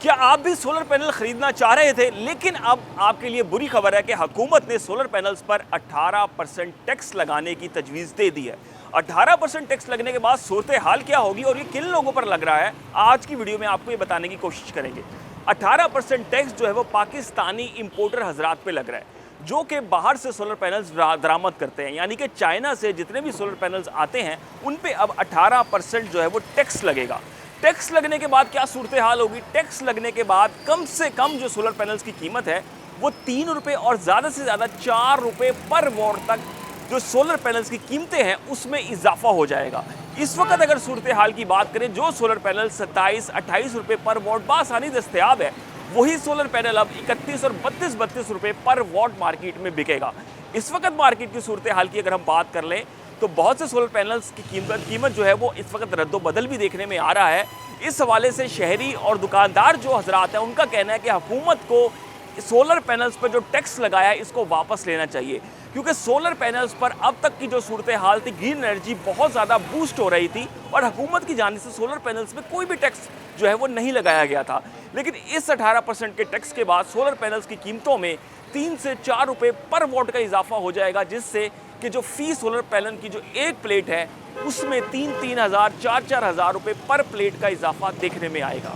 क्या आप भी सोलर पैनल खरीदना चाह रहे थे, लेकिन अब आपके लिए बुरी खबर है कि हुकूमत ने सोलर पैनल्स पर 18% टैक्स लगाने की तजवीज़ दे दी है। 18% टैक्स लगने के बाद सूरत हाल क्या होगी और ये किन लोगों पर लग रहा है, आज की वीडियो में आपको ये बताने की कोशिश करेंगे। 18% टैक्स जो है वो पाकिस्तानी इंपोर्टर हजरात पे लग रहा है, जो कि बाहर से सोलर पैनल्स दरामद करते हैं, यानी कि चाइना से जितने भी सोलर पैनल्स आते हैं उन पे अब 18% जो है वो टैक्स लगेगा। टैक्स लगने के बाद क्या सूरत हाल होगी? टैक्स लगने के बाद कम से कम जो सोलर पैनल्स की कीमत है वो 3 रुपये और ज़्यादा से ज़्यादा 4 रुपये पर वॉट तक जो सोलर पैनल्स की कीमतें हैं उसमें इजाफा हो जाएगा। इस वक्त अगर सूरत हाल की बात करें, जो सोलर पैनल 27-28 रुपये पर वॉट बासानी दस्तयाब है, वही सोलर पैनल अब 31 और 32 रुपये पर वॉट मार्केट में बिकेगा। इस वक्त मार्केट की सूरत हाल की अगर हम बात कर लें तो बहुत से सोलर पैनल्स की कीमत जो है वो इस वक्त रद्दोबदल भी देखने में आ रहा है। इस हवाले से शहरी और दुकानदार जो हजरात हैं उनका कहना है कि हुकूमत को सोलर पैनल्स पर जो टैक्स लगाया है इसको वापस लेना चाहिए, क्योंकि सोलर पैनल्स पर अब तक की जो सूरत हाल थी, ग्रीन एनर्जी बहुत ज़्यादा बूस्ट हो रही थी और हुकूमत की जानिब से सोलर पैनल्स में कोई भी टैक्स जो है वो नहीं लगाया गया था। लेकिन इस 18% के टैक्स के बाद सोलर पैनल्स की कीमतों में 3 से 4 रुपये पर वॉट का इजाफा हो जाएगा, जिससे कि जो फी सोलर पैनल की जो एक प्लेट है उसमें 3-3 हज़ार 4-4 हज़ार रुपये पर प्लेट का इजाफा देखने में आएगा।